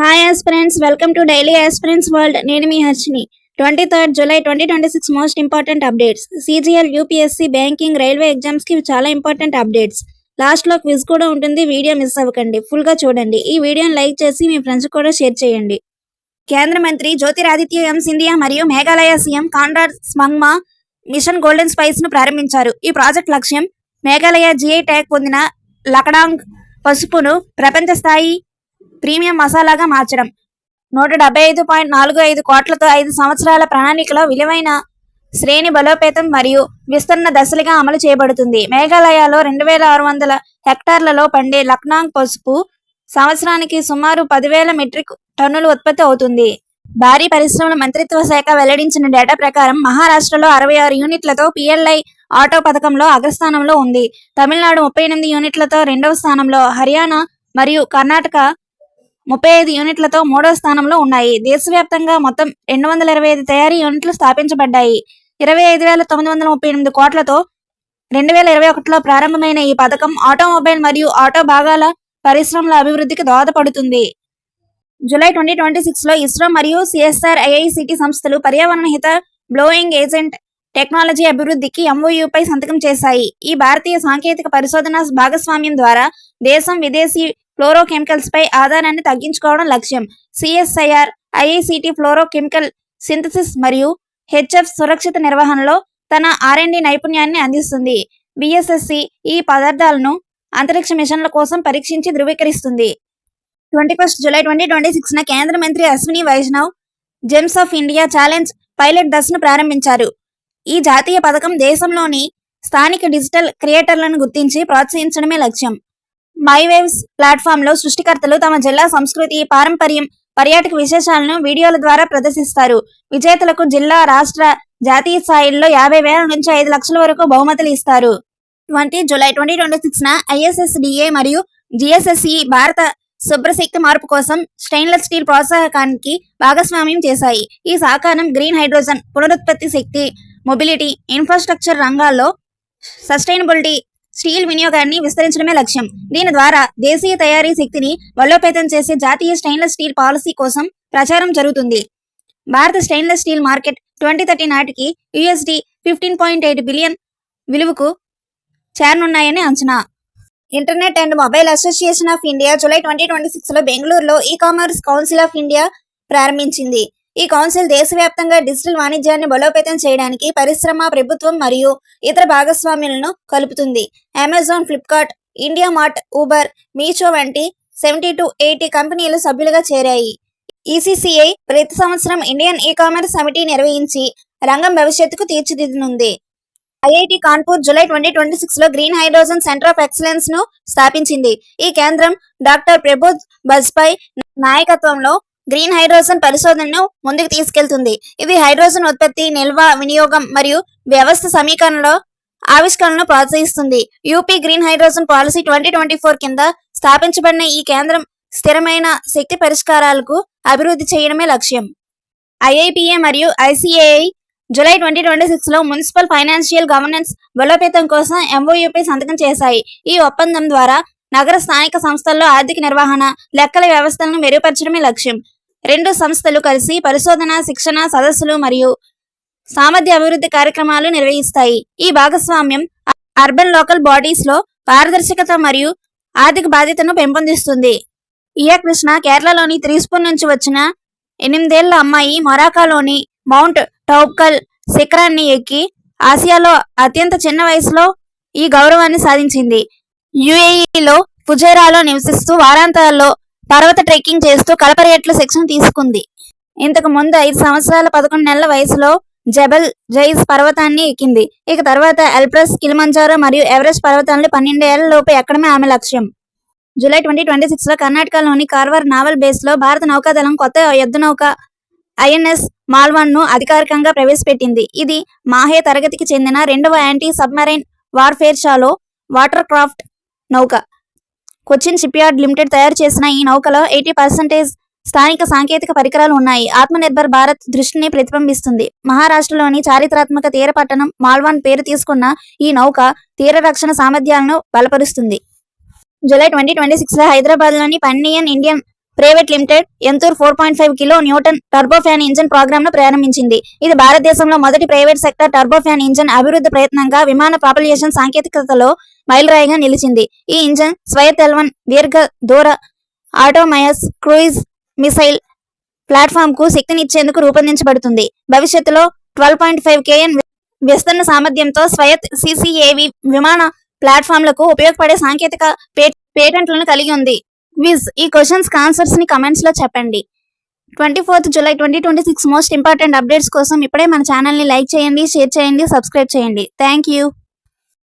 Hi aspirants, welcome to daily aspirants world. నేను మీ Harshini. 23rd July 2026 most important updates. CGL, UPSC, banking, railway ఎగ్జామ్స్కి చాలా important updates. లాస్ట్లో quiz కూడా ఉంటుంది, వీడియో మిస్ అవ్వకండి, ఫుల్గా చూడండి. ఈ వీడియోని లైక్ చేసి మీ ఫ్రెండ్స్ కూడా షేర్ చేయండి. కేంద్ర మంత్రి జ్యోతిరాదిత్య సింధియా మరియు Meghalaya CM Conrad Sangma mission golden స్పైస్ను ప్రారంభించారు. ఈ ప్రాజెక్ట్ లక్ష్యం మేఘాలయ GI ట్యాగ్ పొందిన లకడాంగ్ పసుపును ప్రపంచ స్థాయి ప్రీమియం మసాలాగా మార్చడం. 175.45 కోట్లతో 5 సంవత్సరాల ప్రణాళికలో విలువైన శ్రేణి బలోపేతం మరియు విస్తరణ దశలుగా అమలు చేయబడుతుంది. మేఘాలయలో 2600 హెక్టార్లలో పండే లక్డాంగ్ పసుపు సంవత్సరానికి సుమారు 10,000 మెట్రిక్ టన్నులు ఉత్పత్తి అవుతుంది. భారీ పరిశ్రమల మంత్రిత్వ శాఖ వెల్లడించిన డేటా ప్రకారం మహారాష్ట్రలో 66 యూనిట్లతో PLI ఆటో పథకంలో అగ్రస్థానంలో ఉంది. తమిళనాడు 38 యూనిట్లతో రెండవ స్థానంలో, హర్యానా మరియు కర్ణాటక 35 యూనిట్లతో మూడవ స్థానంలో ఉన్నాయి. దేశవ్యాప్తంగా మొత్తం 225 తయారీ యూనిట్లు స్థాపించబడ్డాయి. 25,938 కోట్లతో 2021లో ప్రారంభమైన ఈ పథకం ఆటోమొబైల్ మరియు ఆటో భాగాల పరిశ్రమల అభివృద్ధికి దోహదపడుతుంది. జూలై 2026లో ఇస్రో మరియు CSR IICT సంస్థలు పర్యావరణ హిత బ్లోయింగ్ ఏజెంట్ టెక్నాలజీ అభివృద్ధికి MOUపై సంతకం చేశాయి. ఈ భారతీయ సాంకేతిక పరిశోధన భాగస్వామ్యం ద్వారా దేశం విదేశీ ఫ్లోరోకెమికల్స్ పై ఆధారాన్ని తగ్గించుకోవడం లక్ష్యం. CSIR IICT ఫ్లోరోకెమికల్ సింథసిస్ మరియు HF సురక్షిత నిర్వహణలో తన R&D నైపుణ్యాన్ని అందిస్తుంది. BSSC ఈ పదార్థాలను అంతరిక్ష మిషన్ల కోసం పరీక్షించి ధృవీకరిస్తుంది. 21st July 2026న కేంద్ర మంత్రి Ashwini Vaishnaw gems of India challenge pilot దశను ప్రారంభించారు. ఈ జాతీయ పథకం దేశంలోని స్థానిక డిజిటల్ క్రియేటర్లను గుర్తించి ప్రోత్సహించడమే లక్ష్యం. మైవేవ్స్ ప్లాట్ఫామ్లో సృష్టికర్తలు తమ జిల్లా సంస్కృతి, పారంపర్యం, పర్యాటక విశేషాలను వీడియోల ద్వారా ప్రదర్శిస్తారు. విజేతలకు జిల్లా, రాష్ట్ర, జాతీయ స్థాయిల్లో 50,000 నుంచి 5 లక్షల వరకు బహుమతులు ఇస్తారు. 20 July 2026న ISSDA మరియు GSSE భారత శుభ్రశక్తి మార్పు కోసం స్టెయిన్లెస్ స్టీల్ ప్రోత్సాహకానికి భాగస్వామ్యం చేశాయి. ఈ సహకారం గ్రీన్ హైడ్రోజన్, పునరుత్పత్తి శక్తి, మొబిలిటీ, ఇన్ఫ్రాస్ట్రక్చర్ రంగాల్లో సస్టైనబిలిటీ స్టీల్ వినియోగాన్ని విస్తరించడమే లక్ష్యం. దీని ద్వారా దేశీయ తయారీ శక్తిని బలోపేతం చేసే జాతీయ స్టెయిన్లెస్ స్టీల్ పాలసీ కోసం ప్రచారం జరుగుతుంది. భారత స్టెయిన్లెస్ స్టీల్ మార్కెట్ 2030 నాటికి $15.8 బిలియన్ విలువకు చేరనున్నాయని అంచనా. Internet and mobile association of India July 2026లో బెంగళూరులో కామర్స్ కౌన్సిల్ ఆఫ్ ఇండియా ప్రారంభించింది. ఈ కౌన్సిల్ దేశవ్యాప్తంగా డిజిటల్ వాణిజ్యాన్ని బలోపేతం చేయడానికి పరిశ్రమ, ప్రభుత్వం మరియు ఇతర భాగస్వామ్యులను కలుపుతుంది. Amazon, Flipkart, India mart, Uber, Meesho వంటి 70 to 80 కంపెనీలు సభ్యులుగా చేరాయి. ECCI ప్రతి సంవత్సరం ఇండియన్ కామర్స్ సమిటీ నిర్వహించి రంగం భవిష్యత్తుకు తీర్చిదిద్దనుంది. IIT కాన్పూర్ జూలై 2026లో green hydrogen centre of excellence ను స్థాపించింది. ఈ కేంద్రం డాక్టర్ ప్రబోధ్ బజ్పాయ్ నాయకత్వంలో గ్రీన్ హైడ్రోజన్ పరిశోధనను ముందుకు తీసుకెళ్తుంది. ఇది హైడ్రోజన్ ఉత్పత్తి, నిల్వ, వినియోగం మరియు వ్యవస్థ సమీకరణలో ఆవిష్కరణను ప్రోత్సహిస్తుంది. యూపీ గ్రీన్ హైడ్రోజన్ పాలసీ 2024 కింద స్థాపించబడిన ఈ కేంద్రం స్థిరమైన శక్తి పరిష్కారాలకు అభివృద్ధి చేయడమే లక్ష్యం. IIPA మరియు ICAI జూలై 2026లో మున్సిపల్ ఫైనాన్షియల్ గవర్నెన్స్ బలోపేతం కోసం MOUపై సంతకం చేశాయి. ఈ ఒప్పందం ద్వారా నగర స్థానిక సంస్థల్లో ఆర్థిక నిర్వహణ, లెక్కల వ్యవస్థలను మెరుగుపరచడమే లక్ష్యం. రెండు సంస్థలు కలిసి పరిశోధన, శిక్షణ, సదస్సులు మరియు సామర్థ్య అభివృద్ధి కార్యక్రమాలు నిర్వహిస్తాయి. ఈ భాగస్వామ్యం అర్బన్ లోకల్ బాడీస్ లో పారదర్శకత మరియు ఆర్థిక బాధ్యతను పెంపొందిస్తుంది. ఇయా కృష్ణ కేరళలోని త్రిస్పూర్ నుంచి వచ్చిన 8 ఏళ్ల అమ్మాయి మొరాకోలోని మౌంట్ టౌబ్కల్ శిఖరాన్ని ఎక్కి ఆసియాలో అత్యంత చిన్న వయసులో ఈ గౌరవాన్ని సాధించింది. UAEలో ఫుజైరాలో నివసిస్తూ వారాంతాల్లో పర్వత ట్రెక్కింగ్ చేస్తూ కలపరేట్ల శిక్షణ తీసుకుంది. ఇంతకు ముందు 5 సంవత్సరాల 11 నెలల వయసులో జబల్ జైజ్ పర్వతాన్ని ఎక్కింది. ఇక తర్వాత ఎల్బ్రస్, కిలిమంజారో మరియు ఎవరెస్ట్ పర్వతాలను 12 ఏళ్ల లోపు ఎక్కడమే ఆమె లక్ష్యం. జూలై 2026లో కర్ణాటకలోని కార్వార్ నావల్ బేస్ లో భారత నౌకాదళం కొత్త యుద్ధ నౌక INS మాల్వన్ ను అధికారికంగా ప్రవేశపెట్టింది. ఇది మాహే తరగతికి చెందిన 2వ anti submarine warfare shallow water craft నౌక. కొచ్చిన్ షిప్యార్డ్ లిమిటెడ్ తయారు చేసిన ఈ నౌకలో 80% స్థానిక సాంకేతిక పరికరాలు ఉన్నాయి. ఆత్మనిర్భర్ భారత్ దృష్టిని ప్రతిబింబిస్తుంది. మహారాష్ట్రలోని చారిత్రాత్మక తీర పట్టణం మాల్వాన్ పేరు తీసుకున్న ఈ నౌక తీర రక్షణ సామర్థ్యాలను బలపరుస్తుంది. జూలై 2026లో హైదరాబాద్లోని పన్నియన్ ఇండియన్ ప్రైవేట్ లిమిటెడ్ ఎంతూర్ 4.5 kilo newton turbofan engine program ను ప్రారంభించింది. ఇది భారతదేశంలో మొదటి ప్రైవేట్ సెక్టర్ టర్బోఫాన్ ఇంజిన్ అభివృద్ధి ప్రయత్నంగా విమాన ప్రాపల్షన్ సాంకేతికతలో మైలురాయిగా నిలిచింది. ఈ ఇంజిన్ స్వయత్ L1 దీర్ఘ దూర ఆటోమయస్ క్రూయిజ్ మిసైల్ ప్లాట్ఫామ్ కు శక్తినిచ్చేందుకు రూపొందించబడుతుంది. భవిష్యత్తులో 12.5 kN విస్తరణ సామర్థ్యంతో స్వయత్ CCAV విమాన ప్లాట్ఫామ్లకు ఉపయోగపడే సాంకేతిక పేటెంట్లను కలిగి ఉంది. క్విజ్. ఈ క్వశ్చన్స్ ఆన్సర్స్ ని కమెంట్స్ లో చెప్పండి. 24th July 2026 most important updates కోసం ఇప్పుడే మన ఛానల్ ని లైక్ చేయండి, షేర్ చేయండి, సబ్స్క్రైబ్ చేయండి. Thank you.